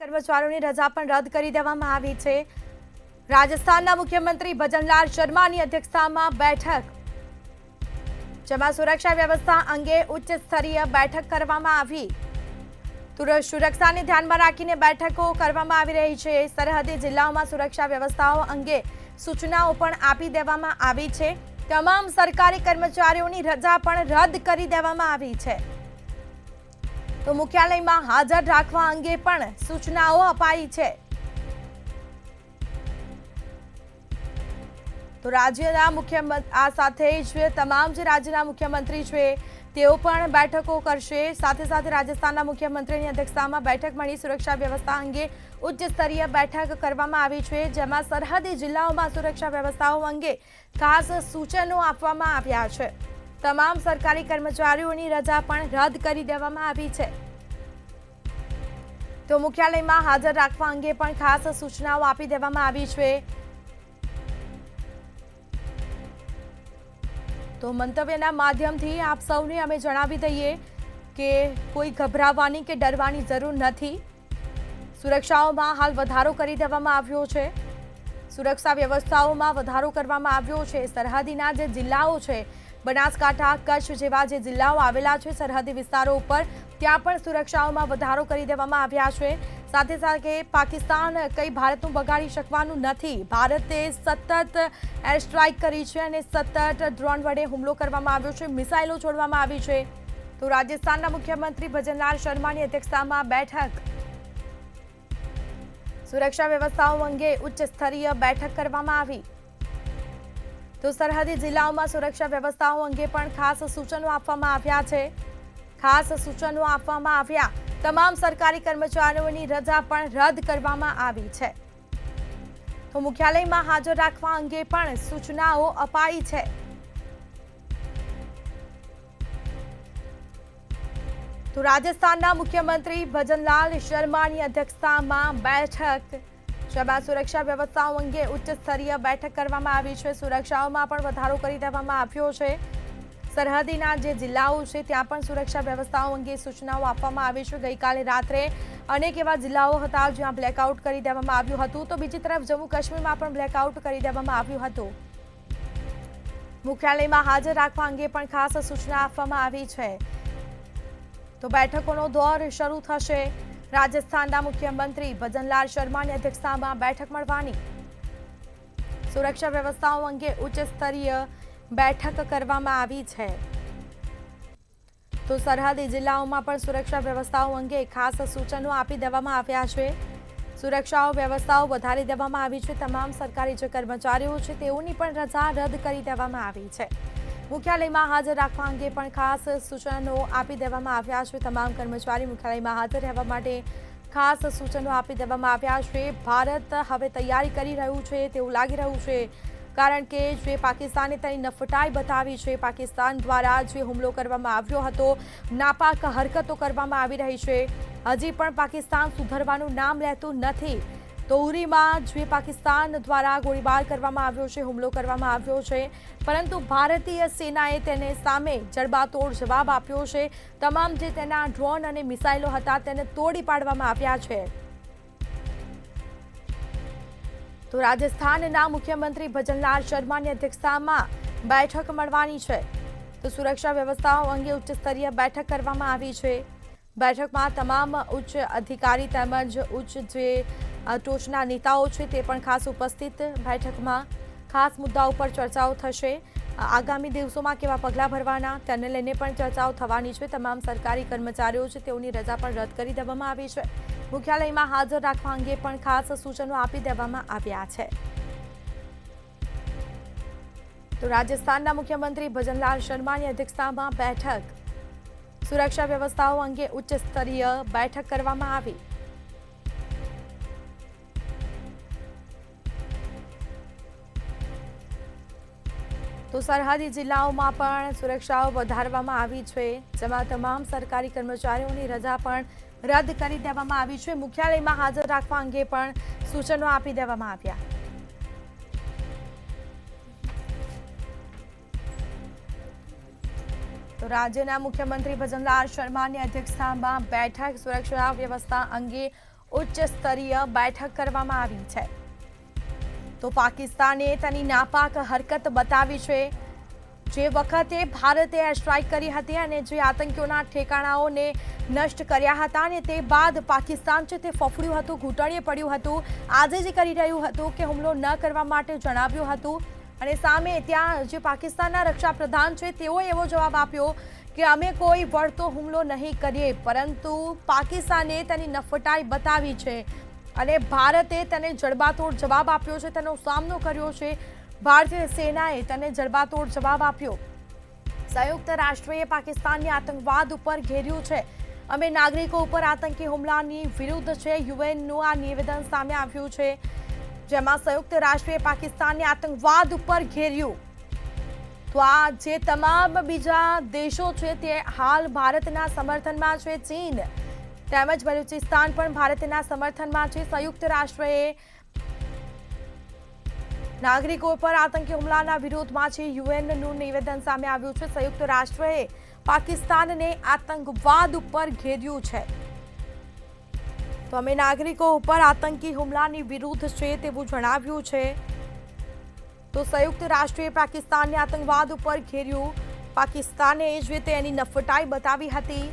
કર્મચારીઓની રજા પણ રદ કરી દેવામાં આવી છે। રાજસ્થાનના મુખ્યમંત્રી ભજનલાલ શર્માની અધ્યક્ષતામાં બેઠક, જેમાં સુરક્ષા વ્યવસ્થા અંગે ઉચ્ચ સ્તરીય બેઠક કરવામાં આવી। સુરક્ષાને ધ્યાનમાં રાખીને બેઠકો કરવામાં આવી રહી છે। સરહદી જિલ્લાઓમાં સુરક્ષા વ્યવસ્થાઓ અંગે સૂચનાઓ પણ આપી દેવામાં આવી છે। તમામ સરકારી કર્મચારીઓની રજા પણ રદ કરી દેવામાં આવી છે। તો મુખ્યાલયમાં હાજર રાખવા અંગે પણ સૂચનાઓ અપાઈ છે। તો રાજ્યના મુખ્યમંત્રી આ સાથે જ તમામ જે રાજ્યના મુખ્યમંત્રી છે તેઓ પણ બેઠકો કરશે। સાથે સાથે રાજસ્થાનના મુખ્યમંત્રીની અધ્યક્ષતામાં બેઠક મળી સુરક્ષા વ્યવસ્થા અંગે ઉચ્ચ સ્તરીય બેઠક કરવામાં આવી છે, જેમાં સરહદી જિલ્લાઓમાં સુરક્ષા વ્યવસ્થાઓ અંગે ખાસ સૂચનો આપવામાં આવ્યા છે। તમામ સરકારી કર્મચારીઓની રજા પણ રદ કરી દેવામાં આવી છે। તો મુખ્યાલયમાં હાજર રાખવા અંગે પણ ખાસ સૂચનાઓ આપી દેવામાં આવી છે। તો મંતવ્યના માધ્યમથી આપ સૌને અમે જણાવી દઈએ કે કોઈ ગભરાવાની કે ડરવાની જરૂર નથી। સુરક્ષાઓમાં હાલ વધારો કરી દેવામાં આવ્યો છે। સુરક્ષા વ્યવસ્થાઓમાં વધારો કરવામાં આવ્યો છે। સરહદીના જે જિલ્લાઓ છે, બનાસકાંઠા, કચ્છ જેવા જે જિલ્લાઓ આવેલા છે સરહદી વિસ્તારો ઉપર, ત્યાં પણ સુરક્ષાઓમાં વધારો કરી દેવામાં આવ્યા છે। સાથે સાથે પાકિસ્તાન કંઈ ભારતનું બગાડી શકવાનું નથી। ભારતે સતત એર સ્ટ્રાઇક કરી છે અને સતત ડ્રોન વડે હુમલો કરવામાં આવ્યો છે, મિસાઇલો છોડવામાં આવી છે। તો રાજસ્થાનના મુખ્યમંત્રી ભજનલાલ શર્માની અધ્યક્ષતામાં બેઠક, સુરક્ષા વ્યવસ્થાઓ અંગે ઉચ્ચ સ્તરીય બેઠક કરવામાં આવી। તો સરહદી જિલ્લાઓમાં સુરક્ષા વ્યવસ્થાઓ અંગે પણ ખાસ સૂચનો આપવામાં આવ્યા છે। ખાસ સૂચનો આપવામાં આવ્યા। તમામ સરકારી કર્મચારીઓની રજા પણ રદ કરવામાં આવી છે। તો મુખ્યાલયમાં હાજર રાખવા અંગે પણ સૂચનાઓ અપાઈ છે। તો રાજસ્થાનના મુખ્યમંત્રી ભજનલાલ શર્માની અધ્યક્ષતામાં બેઠક, જેમાં સુરક્ષા વ્યવસ્થાઓ અંગે ઉચ્ચ સ્તરીય બેઠક કરવામાં આવી છે। સુરક્ષાઓમાં પણ વધારો કરી દેવામાં આવ્યો છે। સરહદીના જે જિલ્લાઓ છે ત્યાં પણ સુરક્ષા વ્યવસ્થાઓ અંગે સૂચનાઓ આપવામાં આવી છે। ગઈકાલે રાત્રે અનેક એવા જિલ્લાઓ હતા જ્યાં બ્લેકઆઉટ કરી દેવામાં આવ્યું હતું, તો બીજી તરફ જમ્મુ કાશ્મીરમાં પણ બ્લેકઆઉટ કરી દેવામાં આવ્યું હતું। મુખ્યાલયમાં હાજર રાખવા અંગે પણ ખાસ સૂચના આપવામાં આવી છે। તો બેઠકોનો દોર શરૂ થશે। રાજસ્થાનના મુખ્યમંત્રી ભજનલાલ શર્માની અધ્યક્ષતામાં બેઠક મળવાની, સુરક્ષા વ્યવસ્થાઓ અંગે ઉચ્ચ સ્તરીય બેઠક કરવામાં આવી છે। તો સરહદી જિલ્લાઓમાં પણ સુરક્ષા વ્યવસ્થાઓ અંગે ખાસ સૂચનો આપી દેવામાં આવ્યા છે। સુરક્ષાઓ વ્યવસ્થાઓ વધારી દેવામાં આવી છે। તમામ સરકારી જે કર્મચારીઓ છે તેઓની પણ રજા રદ કરી દેવામાં આવી છે। મુખ્યાલયમાં હાજર રાખવા અંગે પણ ખાસ સૂચનો આપી દેવામાં આવ્યા છે। તમામ કર્મચારી મુખ્યાલયમાં હાજર રહેવા માટે ખાસ સૂચનો આપી દેવામાં આવ્યા છે। ભારત હવે તૈયારી કરી રહ્યું છે તેવું લાગી રહ્યું છે, કારણ કે જે પાકિસ્તાને તેની નફટાઈ બતાવી છે, પાકિસ્તાન દ્વારા જે હુમલો કરવામાં આવ્યો હતો, નાપાક હરકતો કરવામાં આવી રહી છે, હજી પણ પાકિસ્તાન સુધરવાનું નામ લેતું નથી। તો ઉરીમાં જે પાકિસ્તાન દ્વારા ગોળીબાર કરવામાં આવ્યો છે, હુમલો કરવામાં આવ્યો છે, પરંતુ ભારતીય સેનાએ તેને સામે જડબાતોડ જવાબ આપ્યો છે। તમામ જે તેના ડ્રોન અને મિસાઇલો હતા તેને તોડી પાડવામાં આવ્યા છે। તો રાજસ્થાનના મુખ્યમંત્રી ભજનલાલ શર્માની અધ્યક્ષતામાં બેઠક મળવાની છે। તો સુરક્ષા વ્યવસ્થાઓ અંગે ઉચ્ચ સ્તરીય બેઠક કરવામાં આવી છે। બેઠકમાં તમામ ઉચ્ચ અધિકારી તેમજ ઉચ્ચ જે ટોચના નેતાઓ છે તે પણ ખાસ ઉપસ્થિત। બેઠકમાં ખાસ મુદ્દાઓ પર ચર્ચાઓ થશે। આગામી દિવસોમાં કેવા પગલાં ભરવાના તેને લઈને પણ ચર્ચાઓ થવાની છે। તમામ સરકારી કર્મચારીઓ છે તેઓની રજા પણ રદ કરી દેવામાં આવી છે। મુખ્યાલયમાં હાજર રાખવા અંગે પણ ખાસ સૂચનો આપી દેવામાં આવ્યા છે। તો રાજસ્થાનના મુખ્યમંત્રી ભજનલાલ શર્માની અધ્યક્ષતામાં બેઠક, સુરક્ષા વ્યવસ્થાઓ અંગે ઉચ્ચ સ્તરીય બેઠક કરવામાં આવી। તો સરહદી જિલ્લાઓમાં પણ સુરક્ષાઓ વધારવામાં આવી છે, જેમાં તમામ સરકારી કર્મચારીઓની રજા પણ રદ કરી દેવામાં આવી છે। મુખ્યાલયમાં હાજર રાખવા અંગે પણ સૂચનો આપી દેવામાં આવ્યા। તો રાજ્યના મુખ્યમંત્રી ભજનલાલ શર્માની અધ્યક્ષતામાં બેઠક, સુરક્ષા વ્યવસ્થા અંગે ઉચ્ચ સ્તરીય બેઠક કરવામાં આવી છે। તો પાકિસ્તાને તેની નાપાક હરકત બતાવી છે। જે વખતે ભારતે એર સ્ટ્રાઇક કરી હતી અને જે આતંકીઓના ઠેકાણાઓને નષ્ટ કર્યા હતા અને તે બાદ પાકિસ્તાન છે તે ફફડ્યું હતું, ઘૂંટણીએ પડ્યું હતું। આજે જે કરી રહ્યું હતું કે હુમલો ન કરવા માટે જણાવ્યું હતું અને સામે ત્યાં જે પાકિસ્તાનના રક્ષા પ્રધાન છે તેઓએ એવો જવાબ આપ્યો કે અમે કોઈ વળતો હુમલો નહીં કરીએ, પરંતુ પાકિસ્તાને તેની નફટાઈ બતાવી છે અને ભારતે તેને જડબાતોડ જવાબ આપ્યો છે, તેનો સામનો કર્યો છે। ભારતીય સેનાએ તેને જડબાતોડ જવાબ આપ્યો। સંયુક્ત રાષ્ટ્રએ પાકિસ્તાનને આતંકવાદ ઉપર ઘેર્યું છે। અમે નાગરિકો ઉપર આતંકી હુમલાની વિરુદ્ધ છે। યુએનનું આ નિવેદન સામે આવ્યું છે, જેમાં સંયુક્ત રાષ્ટ્રએ પાકિસ્તાનને આતંકવાદ ઉપર ઘેર્યું। તો આ જે તમામ બીજા દેશો છે તે હાલ ભારતના સમર્થનમાં છે। ચીન તેમજ બલુચિસ્તાન પણ ભારતના સમર્થનમાં છે। સંયુક્ત રાષ્ટ્રએ નાગરિકો પર આતંકી હુમલાના વિરોધમાં છે। યુએનનું નિવેદન સામે આવ્યું છે। સંયુક્ત રાષ્ટ્રએ પાકિસ્તાનને આતંકવાદ ઉપર ઘેર્યું છે। તો અમે નાગરિકો ઉપર આતંકી હુમલાની વિરુદ્ધ છે તેવું જણાવ્યું છે। તો સંયુક્ત રાષ્ટ્રએ પાકિસ્તાનને આતંકવાદ ઉપર ઘેર્યું। પાકિસ્તાને જે તેની નફટાઈ બતાવી હતી।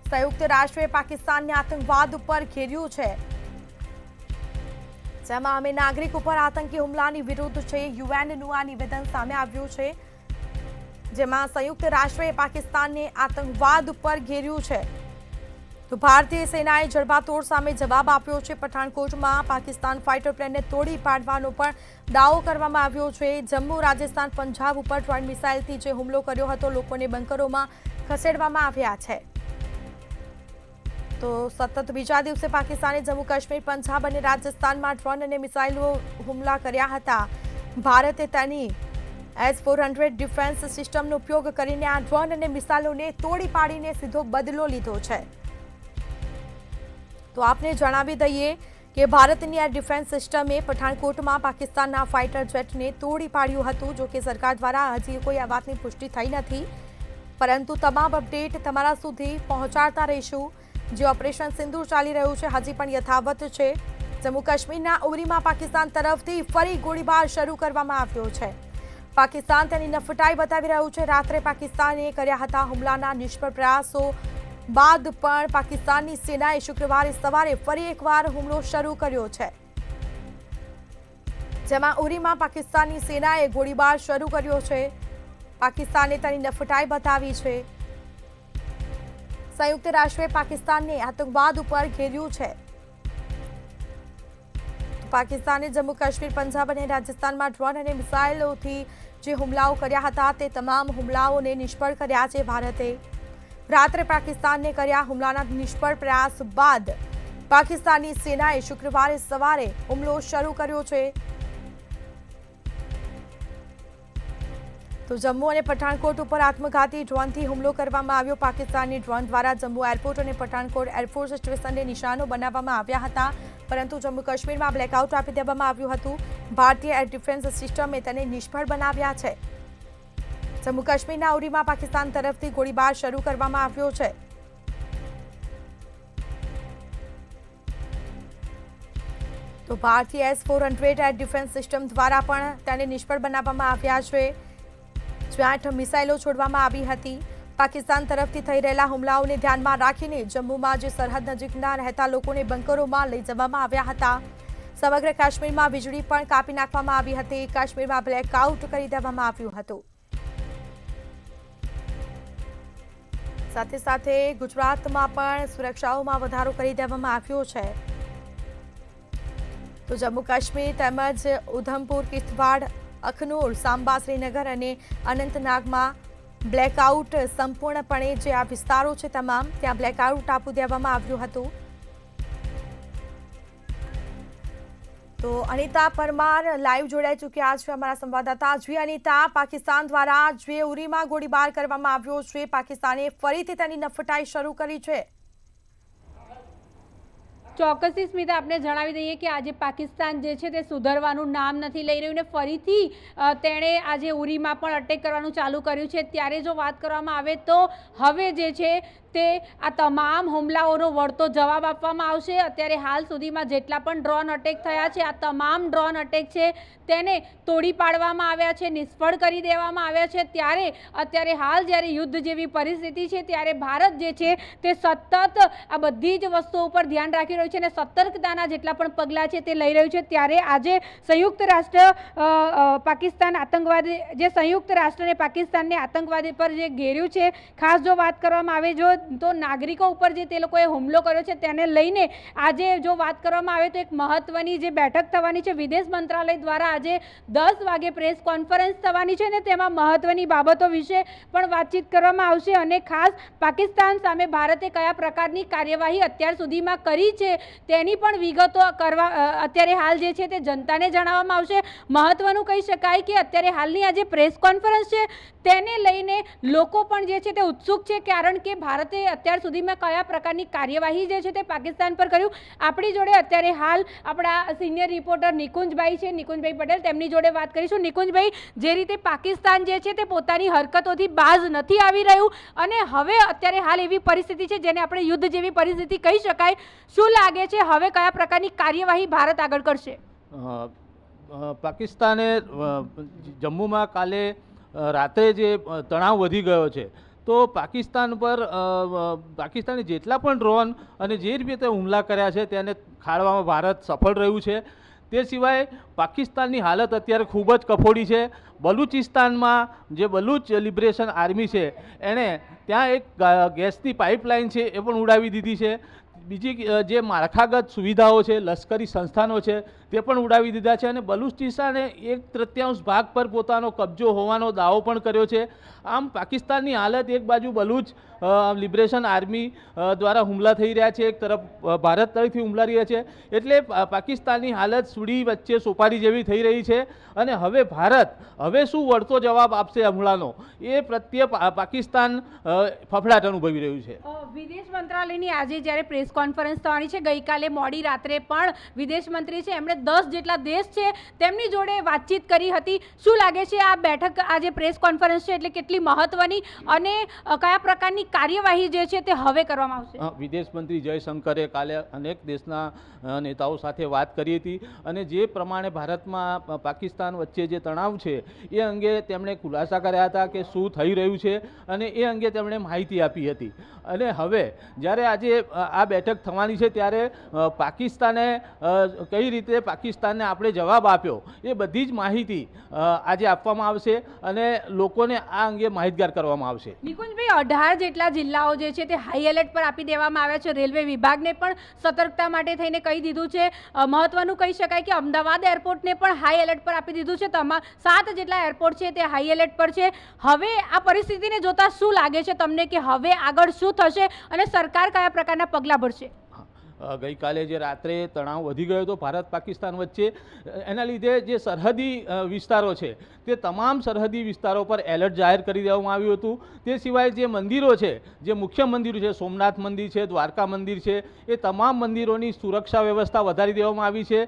સંયુક્ત રાષ્ટ્રએ પાકિસ્તાનને આતંકવાદ ઉપર ઘેર્યું છે, જેમાં અમે નાગરિક ઉપર આતંકી હુમલાની વિરુદ્ધ છે। યુએનનું આ નિવેદન સામે આવ્યું છે, જેમાં સંયુક્ત રાષ્ટ્રએ પાકિસ્તાનને આતંકવાદ ઉપર ઘેર્યું છે। તો ભારતીય સેનાએ જડબાતોડ સામે જવાબ આપ્યો છે। પઠાણકોટમાં પાકિસ્તાન ફાઇટર પ્લેનને તોડી પાડવાનો પણ દાવો કરવામાં આવ્યો છે। જમ્મુ, રાજસ્થાન, પંજાબ ઉપર ડ્રોન મિસાઇલથી જે હુમલો કર્યો હતો, લોકોને બંકરોમાં ખસેડવામાં આવ્યા છે। તો સતત બીજા દિવસે પાકિસ્તાને જમ્મુ કાશ્મીર, પંજાબ અને રાજસ્થાનમાં ડ્રોન અને મિસાઇલો હુમલા કર્યા હતા। ભારતે તેની S-400 ડિફેન્સ સિસ્ટમનો ઉપયોગ કરીને આ ડ્રોન અને મિસાઇલોને તોડી પાડીને સીધો બદલો લીધો છે। તો આપને જણાવી દઈએ કે ભારતની આ ડિફેન્સ સિસ્ટમે પઠાણકોટમાં પાકિસ્તાનના ફાઇટર જેટને તોડી પાડ્યું હતું। જો કે સરકાર દ્વારા હજી કોઈ આ વાતની પુષ્ટિ થઈ નથી, પરંતુ તમામ અપડેટ તમારા સુધી પહોંચાડતા રહીશું। જે ઓપરેશન સિંદૂર ચાલી રહ્યું છે હજી પણ યથાવત છે। જમ્મુ કાશ્મીરના ઉરીમાં પાકિસ્તાન તરફથી ફરી ગોળીબાર શરૂ કરવામાં આવ્યો છે। પાકિસ્તાન તેની નફટાઈ બતાવી રહ્યું છે। રાત્રે પાકિસ્તાને કર્યા હતા હુમલાના નિષ્ફળ પ્રયાસો બાદ પણ પાકિસ્તાનની સેનાએ શુક્રવારે સવારે ફરી એકવાર હુમલો શરૂ કર્યો છે, જેમાં ઉરીમાં પાકિસ્તાનની સેનાએ ગોળીબાર શરૂ કર્યો છે। પાકિસ્તાને તેની નફટાઈ બતાવી છે। સંયુક્ત રાષ્ટ્રે પાકિસ્તાનને આતંકવાદ ઉપર ઘેર્યું છે। પાકિસ્તાને જમ્મુ કાશ્મીર, પંજાબ અને રાજસ્થાનમાં ડ્રોન અને મિસાઇલોથી જે હુમલાઓ કર્યા હતા તે તમામ હુમલાઓને નિષ્ફળ કર્યા છે। ભારતે રાત્રે પાકિસ્તાનને કર્યા હુમલાના નિષ્ફળ પ્રયાસ બાદ પાકિસ્તાની સેનાએ શુક્રવારે સવારે હુમલો શરૂ કર્યો છે। તો જમ્મુ અને પઠાણકોટ ઉપર આત્મઘાતી ડ્રોનથી હુમલો કરવામાં આવ્યો। પાકિસ્તાની ડ્રોન દ્વારા જમ્મુ એરપોર્ટ અને પઠાણકોટ એરફોર્સ સ્ટેશનને નિશાનો બનાવવામાં આવ્યા હતા, પરંતુ જમ્મુ કાશ્મીરમાં બ્લેકઆઉટ આપી દેવામાં આવ્યું હતું। ભારતીય એર ડિફેન્સ સિસ્ટમે તેને નિષ્ફળ બનાવ્યા છે। જમ્મુ કાશ્મીરના ઉરીમાં પાકિસ્તાન તરફથી ગોળીબાર શરૂ કરવામાં આવ્યો છે। તો ભારતીય S-400 એર ડિફેન્સ સિસ્ટમ દ્વારા પણ તેને નિષ્ફળ બનાવવામાં આવ્યા છે। 8 મિસાઇલો છોડવામાં આવી હતી। પાકિસ્તાન તરફથી થઈ રહેલા હુમલાઓને ધ્યાનમાં રાખીને જમ્મુમાં જે સરહદ નજીકના રહેતા લોકોને બંકરોમાં લઈ જવામાં આવ્યા હતા। સમગ્ર કાશ્મીરમાં વીજળી પણ કાપી નાખવામાં આવી હતી। કાશ્મીરમાં બ્લેકઆઉટ કરી દેવામાં આવ્યું હતું। સાથે સાથે ગુજરાતમાં પણ સુરક્ષાઓમાં વધારો કરી દેવામાં આવ્યો છે। તો જમ્મુ કાશ્મીર તેમજ ઉધમપુર, કિશ્તવાડ, અખનૂર, સાંબા, શ્રીનગર અને અનંતનાગમાં બ્લેકઆઉટ સંપૂર્ણપણે જે આ વિસ્તારો છે તમામ ત્યાં બ્લેકઆઉટ આપી દેવામાં આવ્યું હતું। તો અનિતા પરમાર લાઈવ જોડાઈ ચૂક્યા છે અમારા સંવાદદાતા। જી અનિતા, પાકિસ્તાન દ્વારા જે ઉરીમાં ગોળીબાર કરવામાં આવ્યો છે, પાકિસ્તાને ફરીથી તેની નફટાઈ શરૂ કરી છે। ચોક્કસથી સ્મિતા, આપણે જણાવી દઈએ કે આજે પાકિસ્તાન જે છે તે સુધરવાનું નામ નથી લઈ રહ્યું ને ફરીથી તેણે આજે ઉરીમાં પણ અટેક કરવાનું ચાલુ કર્યું છે. ત્યારે જો વાત કરવામાં આવે તો હવે જે છે તે આ તમામ હુમલાઓનો વળતો જવાબ આપવામાં આવશે. અત્યારે હાલ સુધીમાં જેટલા પણ ડ્રોન અટેક થયા છે, આ તમામ ડ્રોન અટેક છે તેને તોડી પાડવામાં આવ્યા છે, નિષ્ફળ કરી દેવામાં આવ્યા છે. ત્યારે અત્યારે હાલ જ્યારે યુદ્ધ જેવી પરિસ્થિતિ છે ત્યારે ભારત જે છે તે સતત આ બધી જ વસ્તુઓ ઉપર ધ્યાન રાખી રહ્યું છે અને સતર્કતાના જેટલા પણ પગલાં છે તે લઈ રહ્યું છે. ત્યારે આજે સંયુક્ત રાષ્ટ્ર પાકિસ્તાન આતંકવાદી જે સંયુક્ત રાષ્ટ્રને પાકિસ્તાનને આતંકવાદી પર જે ઘેર્યું છે, ખાસ જો વાત કરવામાં આવે જો તો નાગરિકો ઉપર જે તે લોકોએ હુમલો કર્યો છે તેને લઈને આજે જો વાત કરવામાં આવે તો એક મહત્વની જે બેઠક થવાની છે વિદેશ મંત્રાલય દ્વારા આજે 10 વાગે પ્રેસ કોન્ફરન્સ થવાની છે અને તેમાં મહત્વની બાબતો વિશે પણ વાતચીત કરવામાં આવશે અને ખાસ પાકિસ્તાન સામે ભારતે કયા પ્રકારની કાર્યવાહી અત્યાર સુધીમાં કરી છે તેની પણ વિગતો અત્યારે હાલ જે છે તે જનતાને જણાવવામાં આવશે. મહત્વનું કહી શકાય કે અત્યારે હાલની આજે પ્રેસ કોન્ફરન્સ છે તેને લઈને લોકો પણ જે છે તે ઉત્સુક છે, કારણ કે ભારતે અત્યાર સુધીમાં કયા પ્રકારની કાર્યવાહી જે છે તે પાકિસ્તાન પર કર્યું. આપણી જોડે અત્યારે હાલ આપણા સિનિયર રિપોર્ટર નિકુંજભાઈ છે, નિકુંજભાઈ પટેલ, તેમની જોડે વાત કરીશું. નિકુંજભાઈ, જે રીતે પાકિસ્તાન જે છે તે પોતાની હરકતોથી બાજ નથી આવી રહ્યું અને હવે અત્યારે હાલ એવી પરિસ્થિતિ છે જેને આપણે યુદ્ધ જેવી પરિસ્થિતિ કહી શકાય, શું લાગે છે હવે કયા પ્રકારની કાર્યવાહી ભારત આગળ કરશે? પાકિસ્તાને જમ્મુમાં કાલે રાત્રે જે તણાવ વધી ગયો છે તો પાકિસ્તાન પર પાકિસ્તાને જેટલા પણ ડ્રોન અને જે રીતે હુમલા કર્યા છે તેને ખાળવામાં ભારત સફળ રહ્યું છે. તે સિવાય પાકિસ્તાનની હાલત અત્યારે ખૂબ જ કફોડી છે. બલુચિસ્તાનમાં જે બલુચ લિબરેશન આર્મી છે એણે ત્યાં એક ગેસની પાઇપલાઇન છે એ પણ ઉડાવી દીધી છે. બીજી જે માળખાગત સુવિધાઓ છે, લશ્કરી સંસ્થાનો છે તે પણ ઉડાવી દીધા છે અને બલુચિસ્તાને 1/3 ભાગ પર પોતાનો કબજો હોવાનો દાવો પણ કર્યો છે. આમ પાકિસ્તાનની હાલત, એક બાજુ બલુચ લિબરેશન આર્મી દ્વારા હુમલા થઈ રહ્યા છે, એક તરફ ભારત તરફથી હુમલા રહ્યા છે, એટલે પાકિસ્તાનની હાલત સુડી વચ્ચે સોપારી જેવી થઈ રહી છે અને હવે ભારત શું વળતો જવાબ આપશે હુમલાનો એ પ્રત્યે પાકિસ્તાન ફફડાટ અનુભવી રહ્યું છે. વિદેશ મંત્રાલયની આજે જ્યારે પ્રેસ કોન્ફરન્સ થવાની છે, ગઈકાલે મોડી રાત્રે પણ વિદેશ મંત્રી છે એમણે 10 જેટલા દેશ છે તેમની જોડે વાતચીત કરી હતી. શું લાગે છે આ બેઠક, આજે પ્રેસ કોન્ફરન્સ છે એટલે કેટલી મહત્વની અને કયા પ્રકારની કાર્યવાહી જે છે તે હવે કરવામાં આવશે? વિદેશ મંત્રી જયશંકરે કાલે અનેક દેશના નેતાઓ સાથે વાત કરી હતી અને જે પ્રમાણે ભારતમાં પાકિસ્તાન વચ્ચે જે તણાવ છે એ અંગે તેમણે ખુલાસા કર્યા હતા કે શું થઈ રહ્યું છે અને એ અંગે તેમણે માહિતી આપી હતી. અને હવે જ્યારે આજે આ બેઠક થવાની છે ત્યારે પાકિસ્તાને કઈ રીતે પાકિસ્તાનને આપણે જવાબ આપ્યો એ બધી જ માહિતી આજે આપવામાં આવશે અને લોકોને આ અંગે માહિતગાર કરવામાં આવશે. નિકુંજભાઈ, 18 જેટલા જિલ્લાઓ જે છે તે હાઈ એલર્ટ પર આપી દેવામાં આવ્યા છે. રેલવે વિભાગને પણ સતર્કતા માટે થઈને કહી દીધું છે. મહત્વનું કહી શકાય કે અમદાવાદ એરપોર્ટને પણ હાઈ એલર્ટ પર આપી દીધું છે. 7 જેટલા એરપોર્ટ છે તે હાઈ એલર્ટ પર છે. હવે આ પરિસ્થિતિને જોતા શું લાગે છે તમને કે હવે આગળ શું થશે અને સરકાર કયા પ્રકારના પગલાં ભરશે? ગઈકાલે જે રાત્રે તણાવ વધી ગયો હતો ભારત પાકિસ્તાન વચ્ચે, એના લીધે જે સરહદી વિસ્તારો છે તે તમામ સરહદી વિસ્તારો પર એલર્ટ જાહેર કરી દેવામાં આવ્યું હતું. તે સિવાય જે મંદિરો છે, જે મુખ્ય મંદિરો છે, સોમનાથ મંદિર છે, દ્વારકા મંદિર છે, એ તમામ મંદિરોની સુરક્ષા વ્યવસ્થા વધારી દેવામાં આવી છે.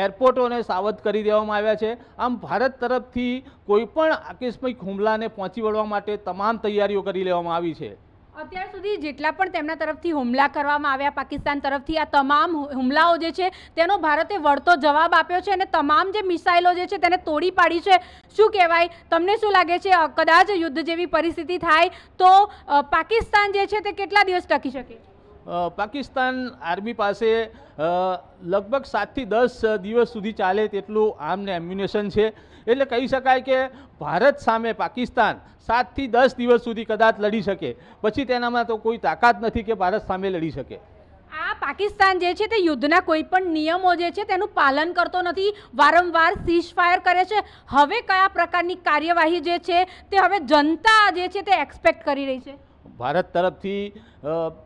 એરપોર્ટોને સાવધ કરી દેવામાં આવ્યા છે. આમ ભારત તરફથી કોઈપણ આકસ્મિક હુમલાને પહોંચી વળવા માટે તમામ તૈયારીઓ કરી લેવામાં આવી છે. અત્યાર સુધી જેટલા પણ તેમના તરફથી હુમલા કરવામાં આવ્યા પાકિસ્તાન તરફથી, આ તમામ હુમલાઓ જે છે તેનો ભારતે વળતો જવાબ આપ્યો છે અને તમામ જે મિસાઇલો જે છે તેને તોડી પાડી છે. શું કહેવાય, તમને શું લાગે છે કદાચ યુદ્ધ જેવી પરિસ્થિતિ થાય તો પાકિસ્તાન જે છે તે કેટલા દિવસ ટકી શકે? પાકિસ્તાન આર્મી પાસે લગભગ 7 થી 10 દિવસ સુધી ચાલે તેટલું આર્મ ને એમ્યુનેશન છે. એટલે કહી શકાય કે ભારત સામે પાકિસ્તાન 7 થી 10 દિવસ સુધી કદાચ લડી શકે, પછી તેનામાં તો કોઈ તાકાત નથી કે ભારત સામે લડી શકે. આ પાકિસ્તાન જે છે તે યુદ્ધના કોઈ પણ નિયમો જે છે તેનું પાલન કરતો નથી, વારંવાર સીઝ ફાયર કરે છે. હવે કયા પ્રકારની કાર્યવાહી જે છે તે હવે જનતા જે છે તે એક્સપેક્ટ કરી રહી છે? ભારત તરફથી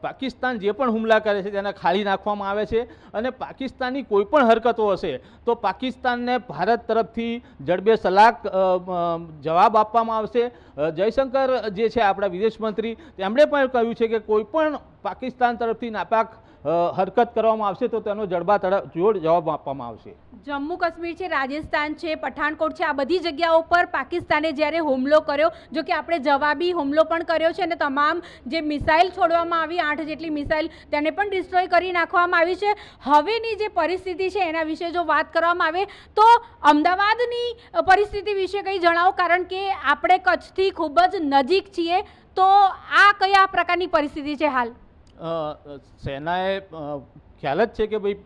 પાકિસ્તાન જે પણ હુમલા કરે છે તેને ખાલી નાખવામાં આવે છે અને પાકિસ્તાનની કોઈ પણ હરકતો હશે તો પાકિસ્તાનને ભારત તરફથી જડબે સલાક જવાબ આપવામાં આવશે. જયશંકર જે છે આપણા વિદેશ મંત્રી, તેમણે પણ કહ્યું છે કે કોઈ પણ પાકિસ્તાન તરફથી નાપાક હરકત કરવામાં આવશે તો તેનો જડબાતોડ જવાબ આપવામાં આવશે. જમ્મુ કાશ્મીર છે, રાજસ્થાન છે, પઠાણકોટ છે, આ બધી જગ્યાઓ પર પાકિસ્તાને જ્યારે હુમલો કર્યો, જો કે આપણે જવાબી હુમલો પણ કર્યો છે અને તમામ જે મિસાઇલ છોડવામાં આવી 8 જેટલી મિસાઇલ તેને પણ ડિસ્ટ્રોય કરી નાખવામાં આવી છે. હવેની જે પરિસ્થિતિ છે એના વિશે જો વાત કરવામાં આવે તો અમદાવાદની પરિસ્થિતિ વિશે કંઈ જણાવો, કારણ કે આપણે કચ્છથી ખૂબ જ નજીક છીએ, તો આ કયા પ્રકારની પરિસ્થિતિ છે હાલ? સેનાએ ખ્યાલ જ છે કે ભાઈ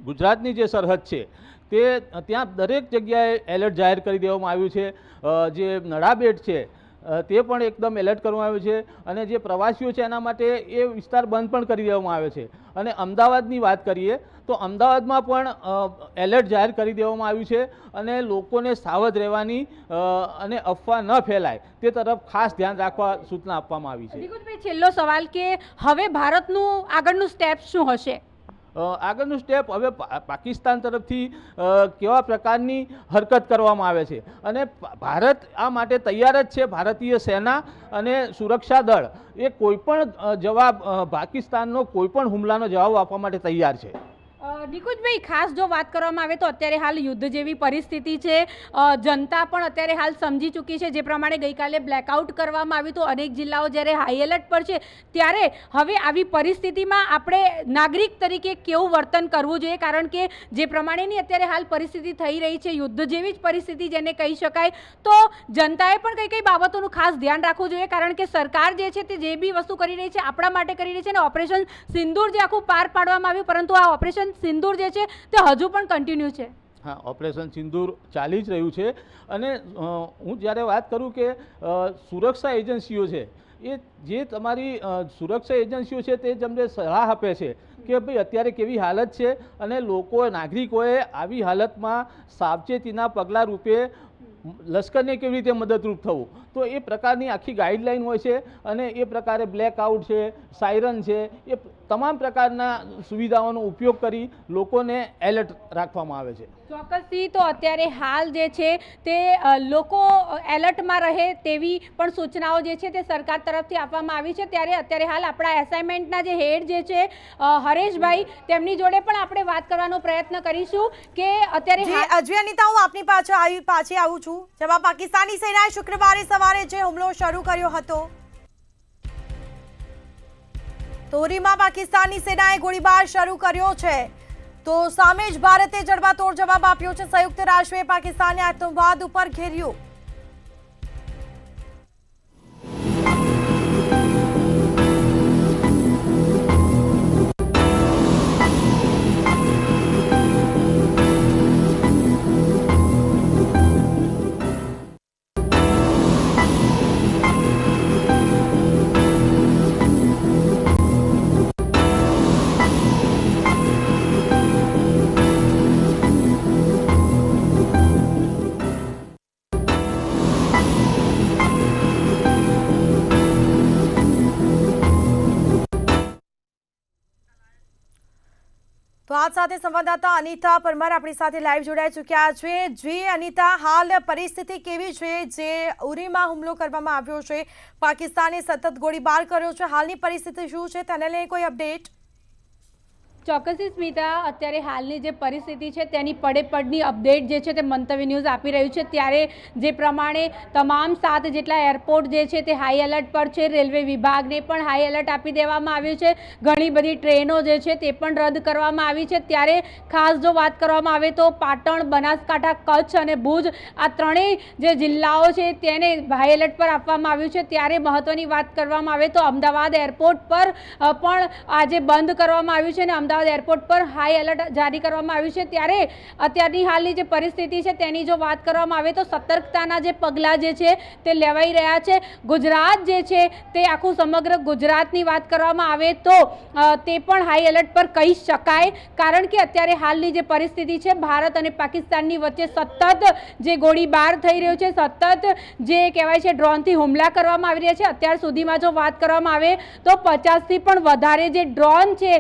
ગુજરાતની જે સરહદ છે તે ત્યાં દરેક જગ્યાએ એલર્ટ જાહેર કરી દેવામાં આવ્યું છે. જે નડાબેટ છે તે પણ એકદમ એલર્ટ કરવામાં આવ્યું છે અને જે પ્રવાસીઓ છે એના માટે એ વિસ્તાર બંધ પણ કરી દેવામાં આવ્યો છે. અને અમદાવાદની વાત કરીએ તો અમદાવાદમાં પણ એલર્ટ જાહેર કરી દેવામાં આવ્યું છે અને લોકોને સાવધ રહેવાની અને અફવા ન ફેલાય તે તરફ ખાસ ધ્યાન રાખવા સૂચના આપવામાં આવી છે. નિકુંજભાઈ, છેલ્લો સવાલ કે હવે ભારતનું આગળનું સ્ટેપ શું હશે? આગળનું સ્ટેપ હવે પાકિસ્તાન તરફથી કેવા પ્રકારની હરકત કરવામાં આવે છે અને ભારત આ માટે તૈયાર જ છે. ભારતીય સેના અને સુરક્ષા દળ એ કોઈપણ જવાબ પાકિસ્તાનનો કોઈપણ હુમલાનો જવાબ આપવા માટે તૈયાર છે. નિકુંજભાઈ, ખાસ જો વાત કરવામાં આવે તો અત્યારે હાલ યુદ્ધ જેવી પરિસ્થિતિ છે, જનતા પણ અત્યારે હાલ સમજી ચૂકી છે. જે પ્રમાણે ગઈકાલે બ્લેકઆઉટ કરવામાં આવ્યું તો અનેક જિલ્લાઓ જ્યારે હાઈ એલર્ટ પર છે, ત્યારે હવે આવી પરિસ્થિતિમાં આપણે નાગરિક તરીકે કેવું વર્તન કરવું જોઈએ? કારણ કે જે પ્રમાણેની અત્યારે હાલ પરિસ્થિતિ થઈ રહી છે, યુદ્ધ જેવી જ પરિસ્થિતિ જેને કહી શકાય, તો જનતાએ પણ કઈ કઈ બાબતોનું ખાસ ધ્યાન રાખવું જોઈએ? કારણ કે સરકાર જે છે તે જે બી વસ્તુ કરી રહી છે આપણા માટે કરી રહી છે અને ઓપરેશન સિંદૂર જે આખું પાર પાડવામાં આવ્યું, પરંતુ આ ઓપરેશન સિંદૂર જે છે તે હજુ પણ કન્ટિન્યુ છે. હા, ઓપરેશન સિંદૂર ચાલી જ રહ્યું છે અને હું જ્યારે વાત કરું કે સુરક્ષા એજન્સીઓ છે એ જે તમારી સુરક્ષા એજન્સીઓ છે તે તમને સલાહ આપે છે કે ભાઈ અત્યારે કેવી હાલત છે અને નાગરિકોએ આવી હાલતમાં સાવચેતીના પગલાં રૂપે લશ્કરને કેવી રીતે મદદરૂપ થવું, તો એ પ્રકારની આખી ગાઈડલાઈન હોય છે અને એ પ્રકારે બ્લેકઆઉટ છે, સાયરન છે, એ તમામ પ્રકારના સુવિધાઓનો ઉપયોગ કરી લોકોને એલર્ટ રાખવામાં આવે છે. ચોક્કસથી તો અત્યારે હાલ જે છે તે લોકો એલર્ટમાં રહે તેવી પણ સૂચનાઓ જે છે તે સરકાર તરફથી આપવામાં આવી છે. ત્યારે અત્યારે હાલ આપણા એસાઇનમેન્ટના જે હેડ જે છે હરેશભાઈ, તેમની જોડે પણ આપણે વાત કરવાનો પ્રયત્ન કરીશું કે અત્યારે અજય અનિતા, હું આપની પાછી આવું છું. જેમાં પાકિસ્તાની સેનાએ શુક્રવારે સવારે જે હુમલો શરૂ કર્યો હતો, તો ઉરીમાં પાકિસ્તાની સેનાએ ગોળીબાર શરૂ કર્યો છે, તો સામે જ ભારતે જડબાતોડ જવાબ આપ્યો છે. સંયુક્ત રાષ્ટ્રે પાકિસ્તાનને આતંકવાદ ઉપર ઘેર્યું. તો આ સાથે સંવાદદાતા અનિતા પરમાર આપણી સાથે લાઈવ જોડાઈ ચૂક્યા છે. જી અનિતા, હાલ પરિસ્થિતિ કેવી છે? જે ઉરીમાં હુમલો કરવામાં આવ્યો છે, પાકિસ્તાને સતત ગોળીબાર કર્યો છે, હાલની પરિસ્થિતિ શું છે તેને લઈને કોઈ અપડેટ? ચોક્કસથી સ્મિતા, અત્યારે હાલની જે પરિસ્થિતિ છે તેની પડેપડની અપડેટ જે છે તે મંતવ્ય ન્યૂઝ આપી રહ્યું છે. ત્યારે જે પ્રમાણે તમામ 7 જેટલા એરપોર્ટ જે છે તે હાઈ એલર્ટ પર છે. રેલવે વિભાગને પણ હાઈ એલર્ટ આપી દેવામાં આવ્યું છે. ઘણી બધી ટ્રેનો જે છે તે પણ રદ કરવામાં આવી છે. ત્યારે ખાસ જો વાત કરવામાં આવે તો પાટણ, બનાસકાંઠા, કચ્છ અને ભુજ આ ત્રણેય જે જિલ્લાઓ છે તેને હાઈ એલર્ટ પર આપવામાં આવ્યું છે. ત્યારે મહત્વની વાત કરવામાં આવે તો અમદાવાદ એરપોર્ટ પર પણ આજે બંધ કરવામાં આવ્યું છે અને અમદાવાદ એરપોર્ટ પર હાઈ એલર્ટ જારી કરવામાં આવ્યું છે. ત્યારે અત્યારની હાલની જે પરિસ્થિતિ છે તેની જો વાત કરવામાં આવે તો સતર્કતાના જે પગલાં જે છે તે લેવાઈ રહ્યા છે. ગુજરાત જે છે તે આખું સમગ્ર ગુજરાતની વાત કરવામાં આવે તો તે પણ હાઈ એલર્ટ પર કહી શકાય, કારણ કે અત્યારે હાલની જે પરિસ્થિતિ છે ભારત અને પાકિસ્તાનની વચ્ચે સતત જે ગોળીબાર થઈ રહ્યો છે, સતત જે કહેવાય છે ડ્રોનથી હુમલા કરવામાં આવી રહ્યા છે. અત્યાર સુધીમાં જો વાત કરવામાં આવે તો 50થી પણ વધારે જે ડ્રોન છે,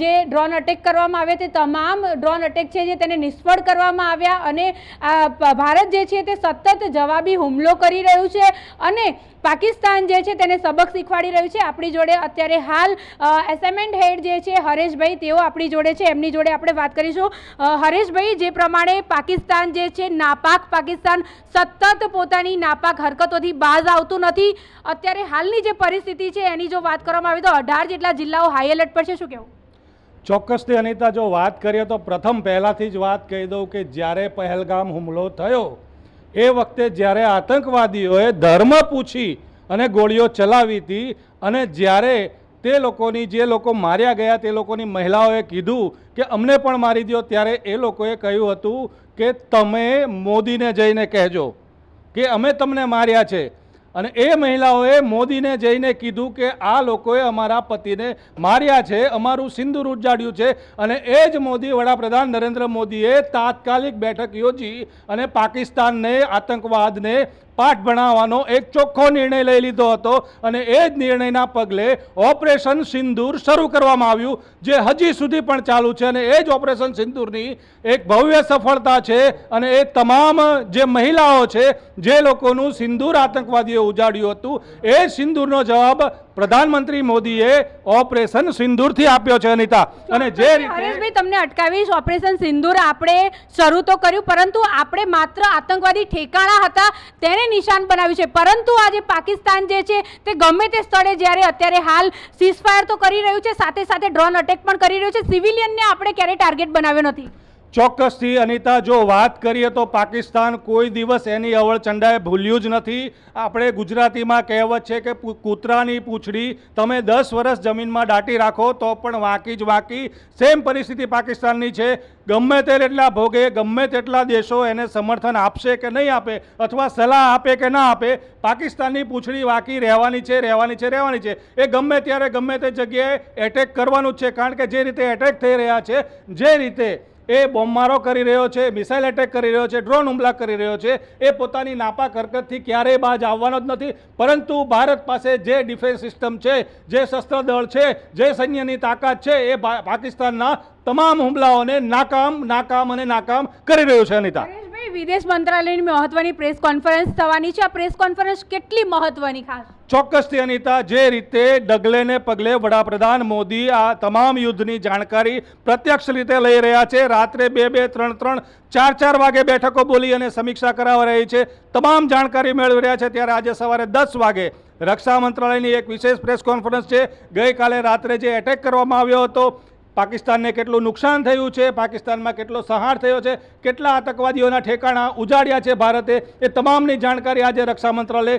જે ડ્રોન અટેક કરવામાં આવ્યા તે તમામ ડ્રોન અટેક છે જે તેને નિષ્ફળ કરવામાં આવ્યા અને ભારત જે છે તે સતત જવાબી હુમલો કરી રહ્યું છે અને પાકિસ્તાન જે છે તેને સબક શીખવાડી રહ્યું છે. આપણી જોડે અત્યારે હાલ એસાઇનમેન્ટ હેડ જે છે હરેશભાઈ તેઓ આપણી જોડે છે, એમની જોડે આપણે વાત કરીશું. હરેશભાઈ, જે પ્રમાણે પાકિસ્તાન જે છે નાપાક પાકિસ્તાન સતત પોતાની નાપાક હરકતોથી બાજ આવતું નથી, અત્યારે હાલની જે પરિસ્થિતિ છે એની જો વાત કરવામાં આવે તો 18 જેટલા જિલ્લાઓ હાઈ એલર્ટ પર છે, શું કહેવું? ચોક્કસથી અનિતા, જો વાત કરીએ તો પ્રથમ પહેલાંથી જ વાત કહી દઉં કે જ્યારે પહેલગામ હુમલો થયો એ વખતે જ્યારે આતંકવાદીઓએ ધર્મ પૂછી અને ગોળીઓ ચલાવી હતી અને જ્યારે તે લોકોની જે લોકો માર્યા ગયા તે લોકોની મહિલાઓએ કીધું કે અમને પણ મારી દો, ત્યારે એ લોકોએ કહ્યું હતું કે તમે મોદીને જઈને કહેજો કે અમે તમને માર્યા છે. અને એ મહિલાઓએ મોદીને જઈને કીધું કે આ લોકોએ અમારા પતિને માર્યા છે, અમારું સિંદૂર ઉજાડ્યું છે. અને એ જ મોદી, વડાપ્રધાન નરેન્દ્ર મોદીએ તાત્કાલિક બેઠક યોજી અને પાકિસ્તાનને, આતંકવાદને પાઠ ભણાવવાનો એક ચોખ્ખો નિર્ણય લઈ લીધો હતો અને એ જ નિર્ણયના પગલે ઓપરેશન સિંદૂર શરૂ કરવામાં આવ્યું, જે હજી સુધી પણ ચાલુ છે. અને એ જ ઓપરેશન સિંદૂરની એક ભવ્ય સફળતા છે. અને એ તમામ જે મહિલાઓ છે, જે લોકોનું સિંદૂર આતંકવાદીઓ ઉજાડ્યું હતું, એ સિંદૂરનો જવાબ પ્રધાનમંત્રી મોદીએ ઓપરેશન સિંદૂરથી આપ્યો છે અનિતા. અને જે રીતે હરેશભાઈ, તમને અટકાવીશ, ઓપરેશન સિંદૂર આપણે શરૂ તો કર્યું પરંતુ આપણે માત્ર આતંકવાદી ઠેકાણા હતા તેને નિશાન બનાવ્યું છે, પરંતુ આજે પાકિસ્તાન જે છે તે ગમે તે સ્થળે જ્યારે અત્યારે હાલ સીઝફાયર તો કરી રહ્યું છે, સાથે સાથે ડ્રોન અટેક પણ કરી રહ્યું છે, સિવિલિયનને આપણે ક્યારેય ટાર્ગેટ બનાવ્યો નથી. ચોક્કસથી અનિતા, જો વાત કરીએ તો પાકિસ્તાન કોઈ દિવસ એની અવળચંડાએ ભૂલ્યું જ નથી. આપણે ગુજરાતીમાં કહેવત છે કે કૂતરાની પૂંછડી તમે 10 વર્ષ જમીનમાં દાટી રાખો તો પણ વાંકી જ વાંકી. સેમ પરિસ્થિતિ પાકિસ્તાનની છે. ગમે તેટલા ભોગે, ગમે તેટલા દેશો એને સમર્થન આપશે કે નહીં આપે અથવા સલાહ આપે કે ના આપે, પાકિસ્તાનની પૂંછડી વાંકી રહેવાની છે, રહેવાની છે, રહેવાની છે. એ ગમે ત્યારે ગમે તે જગ્યાએ એટેક કરવાનું જ છે. કારણ કે જે રીતે એટેક થઈ રહ્યા છે, જે રીતે એ બોમ્બમારો કરી રહ્યો છે, મિસાઇલ એટેક કરી રહ્યો છે, ડ્રોન હુમલા કરી રહ્યો છે, એ પોતાની નાપાક હરકતથી ક્યારેય બાજ આવવાનો જ નથી. પરંતુ ભારત પાસે જે ડિફેન્સ સિસ્ટમ છે, જે શસ્ત્ર દળ છે, જે સૈન્યની તાકાત છે, એ પાકિસ્તાનના તમામ હુમલાઓને નાકામ કરી રહ્યું છે અનિતા. વિદેશ મંત્રાલયની મહત્વની પ્રેસ કોન્ફરન્સ થવાની છે, આ પ્રેસ કોન્ફરન્સ કેટલી મહત્વની ખાસ? ચોક્કસથી અનિતા, જે રીતે ડગલે ને પગલે વડાપ્રધાન મોદી આ તમામ યુદ્ધની જાણકારી પ્રત્યક્ષ રીતે લઈ રહ્યા છે. રાત્રે 2-2, 3-3, 4-4 વાગે બેઠકો બોલી અને સમીક્ષા કરાવી રહી છે, તમામ જાણકારી મેળવી રહ્યા છે. ત્યારે આજે સવારે 10 વાગે રક્ષા મંત્રાલયની એક વિશેષ પ્રેસ કોન્ફરન્સ છે. ગઈકાલે રાત્રે જે એટેક કરવામાં આવ્યો હતો, પાકિસ્તાનને કેટલું નુકસાન થયું છે, પાકિસ્તાનમાં કેટલો સહાર થયો છે, કેટલા આતંકવાદીઓના ઠેકાણા ઉજાડ્યા છે ભારતે, એ તમામની જાણકારી આજે રક્ષા મંત્રાલય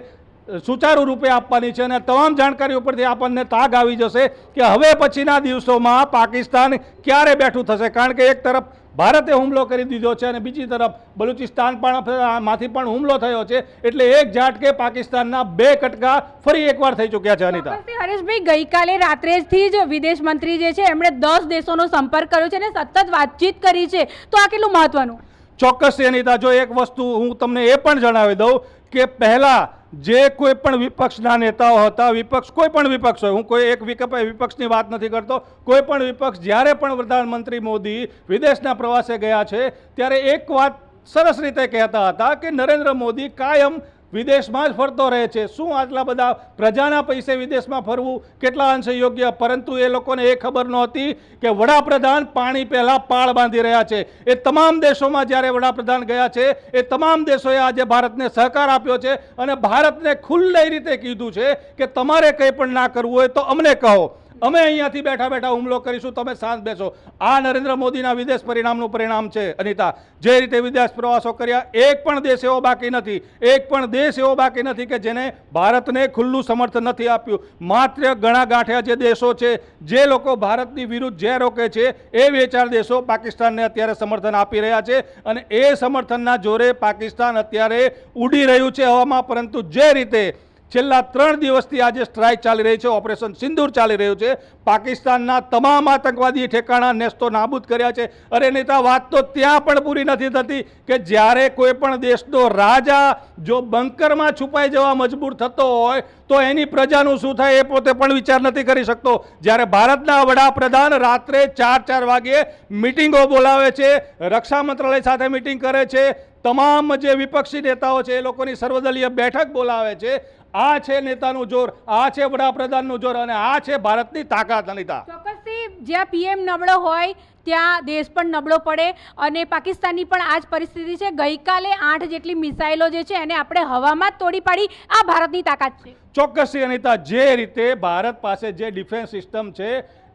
સુચારુ રૂપે આપવાની છે. અને તમામ જાણકારી ઉપરથી આપણને તાગ આવી જશે કે હવે પછીના દિવસોમાં પાકિસ્તાન ક્યારે બેઠું થશે. કારણ કે એક તરફ ભારતે હુમલો કરી દીધો છે અને બીજી તરફ બલુચિસ્તાન પણ માંથી પણ હુમલો થયો છે. એટલે એક ઝાટકે પાકિસ્તાનના 2 કટકા ફરી એકવાર થઈ ચૂક્યા છે અનિતા. હરેશભાઈ, ગઈકાલે રાત્રેથી જ વિદેશ મંત્રી જે છે એમણે 10 દેશોનો સંપર્ક કર્યો છે અને સતત વાતચીત કરી છે, તો આ કેટલું મહત્વનું? ચોક્કસ અનિતા, જો એક વસ્તુ હું તમને એ પણ જણાવી દઉં કે પહેલા જે કોઈ પણ વિપક્ષના નેતાઓ હતા, વિપક્ષ કોઈ પણ વિપક્ષ હોય, હું કોઈ એક વિપક્ષની વાત નથી કરતો, કોઈ પણ વિપક્ષ જ્યારે પણ પ્રધાનમંત્રી મોદી વિદેશના પ્રવાસે ગયા છે ત્યારે એક વાત સરસ રીતે કહેતા હતા કે નરેન્દ્ર મોદી કાયમ વિદેશમાં જ ફરતો રહે છે. શું આટલા બધા પ્રજાના પૈસે વિદેશમાં ફરવું કેટલા અંશે યોગ્ય? પરંતુ એ લોકોને એ ખબર નહોતી કે વડાપ્રધાન પાણી પહેલાં પાળ બાંધી રહ્યા છે. એ તમામ દેશોમાં જ્યારે વડાપ્રધાન ગયા છે, એ તમામ દેશોએ આજે ભારતને સહકાર આપ્યો છે અને ભારતને ખુલ્લી રીતે કીધું છે કે તમારે કંઈ પણ ના કરવું હોય તો અમને કહો, અમે અહીંયાથી બેઠા બેઠા હુમલો કરીશું, તમે શાંત બેસો. આ નરેન્દ્ર મોદીના વિદેશ પરિણામનું પરિણામ છે અનિતા. જે રીતે વિદેશ પ્રવાસો કર્યા, એક પણ દેશ એવો બાકી નથી, એક પણ દેશ એવો બાકી નથી કે જેને ભારતને ખુલ્લું સમર્થન નથી આપ્યું. માત્ર ગણા ગાંઠ્યા જે દેશો છે, જે લોકો ભારતની વિરુદ્ધ જે રોકે છે, એ 2-4 દેશો પાકિસ્તાનને અત્યારે સમર્થન આપી રહ્યા છે. અને એ સમર્થનના જોરે પાકિસ્તાન અત્યારે ઉડી રહ્યું છે હવામાં. પરંતુ જે રીતે છેલ્લા 3 દિવસથી આજે સ્ટ્રાઇક ચાલી રહી છે, ઓપરેશન સિંદૂર ચાલી રહ્યું છે. પાકિસ્તાનના તમામ આતંકવાદી ઠેકાણા નેસ્તો નાબૂદ કર્યા છે. અરે નેતા, વાત તો ત્યાં પણ પૂરી નથી થતી કે જ્યારે કોઈ પણ દેશનો રાજા જો બંકરમાં છુપાઈ જવા મજબૂર થતો હોય તો એની પ્રજાનું શું થાય એ પોતે પણ વિચાર નથી કરી શકતો. જ્યારે ભારતના વડાપ્રધાન રાત્રે 4 વાગ્યે મિટિંગો બોલાવે છે, રક્ષા મંત્રાલય સાથે મિટિંગ કરે છે, તમામ જે વિપક્ષી નેતાઓ છે એ લોકોની સર્વદલીય બેઠક બોલાવે છે. આ છે નેતાનું જોર, આ છે વડાપ્રધાનનું જોર અને આ છે ભારતની તાકાત. અનિતા, ચોક્કસથી જ્યાં પીએમ નબળો હોય ત્યાં દેશ પણ નબળો પડે અને પાકિસ્તાનની પણ આ જ પરિસ્થિતિ છે. ગઈકાલે 8 જેટલી મિસાઇલો જે છે એને આપણે હવામાં જ તોડી પાડી. આ ભારતની તાકાત છે. ચોક્કસથી અનિતા, જે રીતે ભારત પાસે જે ડિફેન્સ સિસ્ટમ છે,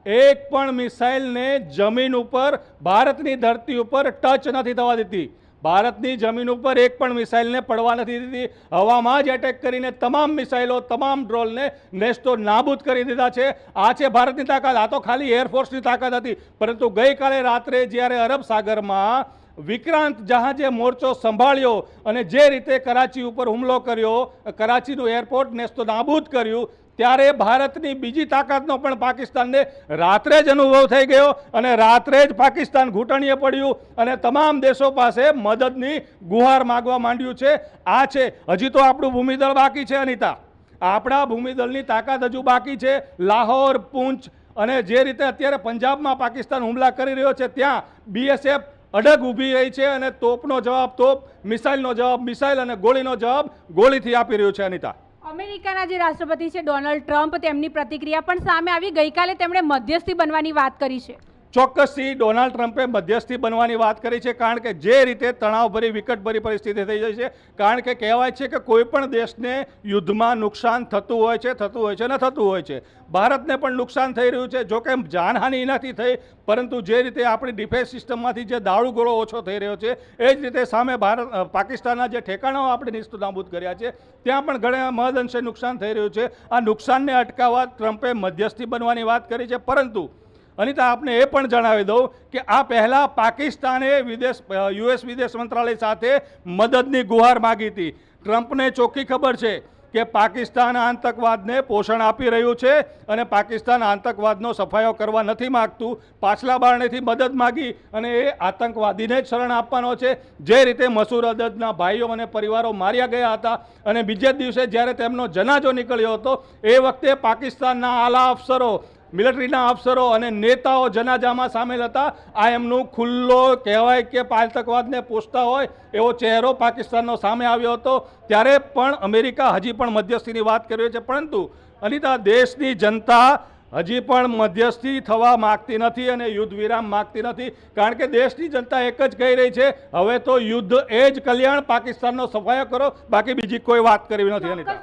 એક પણ મિસાઇલને જમીન ઉપર ભારતની ધરતી ઉપર ટચ નથી થવા દેતી. ભારતની જમીન ઉપર એક પણ મિસાઇલને પડવા નથી દીધી. હવામાં જ એટેક કરીને તમામ મિસાઇલો, તમામ ડ્રોનને નેસ્તો નાબૂદ કરી દીધા છે. આ છે ભારતની તાકાત. આ તો ખાલી એરફોર્સની તાકાત હતી, પરંતુ ગઈકાલે રાત્રે જ્યારે અરબ સાગરમાં વિક્રાંત જહાજે મોરચો સંભાળ્યો અને જે રીતે કરાચી ઉપર હુમલો કર્યો, કરાચીનું એરપોર્ટ નેસ્તો નાબૂદ કર્યું, ત્યારે ભારતની બીજી તાકાતનો પણ પાકિસ્તાનને રાત્રે જ અનુભવ થઈ ગયો અને રાત્રે જ પાકિસ્તાન ઘૂંટણીએ પડ્યું અને તમામ દેશો પાસે મદદની ગુહાર માગવા માંડ્યું છે. આ છે, હજી તો આપણું ભૂમિદળ બાકી છે. અનિતા, આપણા ભૂમિદળની તાકાત હજુ બાકી છે. લાહોર, પૂંચ અને જે રીતે અત્યારે પંજાબમાં પાકિસ્તાન હુમલા કરી રહ્યો છે ત્યાં BSF અડગ ઊભી રહી છે અને તોપનો જવાબ તોપ, મિસાઇલનો જવાબ મિસાઇલ અને ગોળીનો જવાબ ગોળીથી આપી રહ્યું છે. અનિતા, અમેરિકાના જે રાષ્ટ્રપતિ છે ડોનાલ્ડ ટ્રમ્પ, તેમની પ્રતિક્રિયા પણ સામે આવી. ગઈકાલે તેમણે મધ્યસ્થી બનવાની વાત કરી છે. ચોક્કસથી ડોનાલ્ડ ટ્રમ્પે મધ્યસ્થી બનવાની વાત કરી છે, કારણ કે જે રીતે તણાવભરી વિકટભરી પરિસ્થિતિ થઈ જાય છે. કારણ કે કહેવાય છે કે કોઈ પણ દેશને યુદ્ધમાં નુકસાન થતું હોય છે ને થતું હોય છે. ભારતને પણ નુકસાન થઈ રહ્યું છે. જોકે જાનહાનિ નથી થઈ, પરંતુ જે રીતે આપણી ડિફેન્સ સિસ્ટમમાંથી જે દારૂગોળો ઓછો થઈ રહ્યો છે, એ જ રીતે સામે પાકિસ્તાનના જે ઠેકાણાઓ આપણે નિસ્તો નાબૂદ કર્યા છે ત્યાં પણ ઘણા મહદઅંશે નુકસાન થઈ રહ્યું છે. આ નુકસાનને અટકાવવા ટ્રમ્પે મધ્યસ્થી બનવાની વાત કરી છે. પરંતુ અનિતા, આપને એ પણ જણાવી દઉં કે આ પહેલાં પાકિસ્તાને US વિદેશ મંત્રાલય સાથે મદદની ગુહાર માગી હતી. ટ્રમ્પને ચોખ્ખી ખબર છે કે પાકિસ્તાન આતંકવાદને પોષણ આપી રહ્યું છે અને પાકિસ્તાન આતંકવાદનો સફાયો કરવા નથી માગતું. પાછલા બારણેથી મદદ માગી અને એ આતંકવાદીને જ શરણ આપવાનો છે. જે રીતે મસૂર અઝહરના ભાઈઓ અને પરિવારો માર્યા ગયા હતા અને બીજે દિવસે જ્યારે તેમનો જનાજો નીકળ્યો હતો, એ વખતે પાકિસ્તાનના આલા અફસરો, મિલિટરીના અફસરો અને નેતાઓ જનાજામાં સામેલ હતા. આ એમનું ખુલ્લો કહેવાય કે આતંકવાદને પોષતા હોય એવો ચહેરો પાકિસ્તાનનો સામે આવ્યો હતો. ત્યારે પણ અમેરિકા હજી પણ મધ્યસ્થીની વાત કરી છે. પરંતુ અનિતા, દેશની જનતા હજી પણ મધ્યસ્થી થવા માગતી નથી અને યુદ્ધ વિરામ માગતી નથી. કારણ કે દેશની જનતા એક જ કહી રહી છે, હવે તો યુદ્ધ એ જ કલ્યાણ, પાકિસ્તાનનો સફાયો કરો, બાકી બીજી કોઈ વાત કરવી નથી. અનિતા,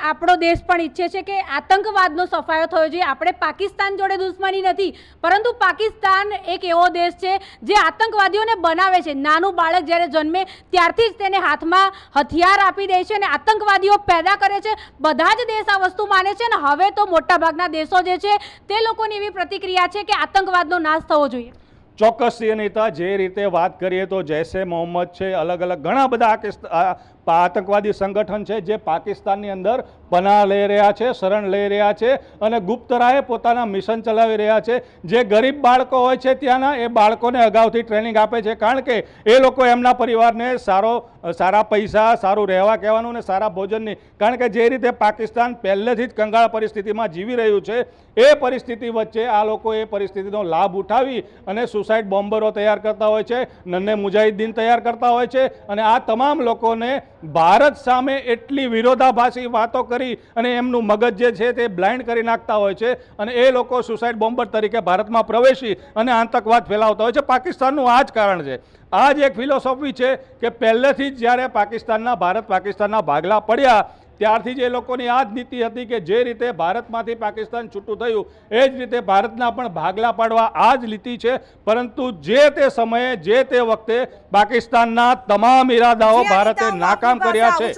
આપણો દેશ પણ ઈચ્છે છે કે આતંકવાદનો સફાયો થયો જોઈએ. આપણે પાકિસ્તાન જોડે દુશ્મની નથી, પરંતુ પાકિસ્તાન એક એવો દેશ છે જે આતંકવાદીઓને બનાવે છે. નાનું બાળક જ્યારે જન્મે ત્યારથી જ તેને હાથમાં હથિયાર આપી દે છે અને આતંકવાદીઓ પેદા કરે છે. બધા જ દેશ આ વસ્તુ માને છે અને હવે તો મોટાભાગના દેશો જે છે તે લોકોની એવી પ્રતિક્રિયા છે કે આતંકવાદનો નાશ થવો જોઈએ. ચોક્કસથી અનિતા, જે રીતે વાત કરીએ તો જૈશે મોહમ્મદ છે, અલગ અલગ ઘણા બધા આતંકવાદી સંગઠન છે જે પાકિસ્તાનની અંદર પનાહ લઈ રહ્યા છે, શરણ લઈ રહ્યા છે અને ગુપ્ત રાહે પોતાના મિશન ચલાવી રહ્યા છે. જે ગરીબ બાળકો હોય છે ત્યાંના, એ બાળકોને અગાઉથી ટ્રેનિંગ આપે છે, કારણ કે એ લોકો એમના પરિવારને સારા પૈસા, સારું રહેવા કહેવાનું ને સારા ભોજનની, કારણ કે જે રીતે પાકિસ્તાન પહેલેથી જ કંગાળ પરિસ્થિતિમાં જીવી રહ્યું છે, એ પરિસ્થિતિ વચ્ચે આ લોકો એ પરિસ્થિતિનો લાભ ઉઠાવી અને સુસાઇડ બોમ્બરો તૈયાર કરતા હોય છે, નન્હે મુજાહિદ્દીન તૈયાર કરતા હોય છે અને આ તમામ લોકોને ભારત સામે એટલી વિરોધાભાસી વાતો કરી અને એમનું મગજ જે છે તે બ્લાઇન્ડ કરી નાખતા હોય છે અને એ લોકો સુસાઇડ બોમ્બર તરીકે ભારતમાં પ્રવેશી અને આતંકવાદ ફેલાવતા હોય છે. પાકિસ્તાનનું આ જ કારણ છે. આ જ એક ફિલોસોફી છે કે પહેલેથી જ જ્યારે ભારત પાકિસ્તાનના ભાગલા પડ્યા ત્યારથી જ એ લોકોની આ જ નીતિ હતી કે જે રીતે ભારતમાંથી પાકિસ્તાન છૂટું થયું એ જ રીતે ભારતના પણ ભાગલા પાડવા આ જ નીતિ છે. પરંતુ જે તે સમયે, જે તે વખતે પાકિસ્તાનના તમામ ઈરાદાઓ ભારતે નાકામ કર્યા છે.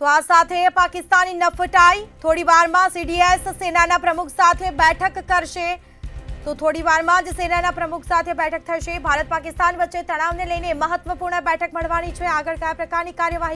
તો આ સાથે પાકિસ્તાની નફટાઈ થોડી વારમાં CDS સેનાના પ્રમુખ સાથે બેઠક કરશે. તો થોડી વારમાં જ સેનાના પ્રમુખ સાથે બેઠક થશે. ભારત પાકિસ્તાન વચ્ચે તણાવને લઈને મહત્વપૂર્ણ બેઠક મળવાની છે. આગળ કયા પ્રકારની કાર્યવાહી